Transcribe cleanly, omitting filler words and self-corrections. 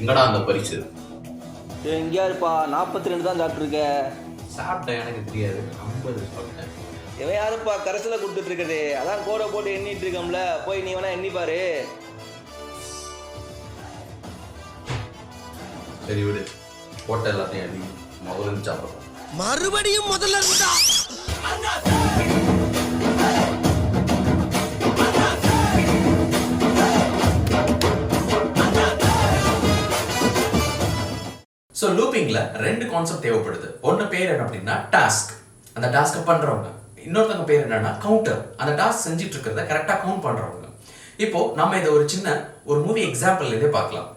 எங்கடா அந்த பரிசு? எங்கேயா இருப்பா? 42 தான் சாப்பிட்ருக்க. சாப்பிட்டேன், எனக்கு தெரியாது. 50 சாப்பிட்டேன். இவன் யாருப்பா கரைசல கொடுத்துட்டு இருக்குது? அதான் கோடை போட்டு எண்ணிட்டு இருக்கோம்ல, போய் நீ வேணா எண்ணி பாரு. சரி விடு, போட்ட எல்லாத்தையும் அடி முதல்ல சாப்பிட்றோம். மறுபடியும் முதல்ல இருந்தா ஸோ லூப்பிங்கில் 2 கான்செப்ட் தேவைப்படுது. ஒன்று பேர் என்ன அப்படின்னா டாஸ்க், அந்த டாஸ்க்கை பண்ணுறவங்க. இன்னொருத்தவங்க பேர் என்னன்னா கவுண்டர், அந்த டாஸ்க் செஞ்சுட்டு இருக்கிறத கரெக்டாக கவுண்ட் பண்ணுறவங்க. இப்போ நம்ம இதை ஒரு மூவி எக்ஸாம்பிள் இதே பார்க்கலாம்.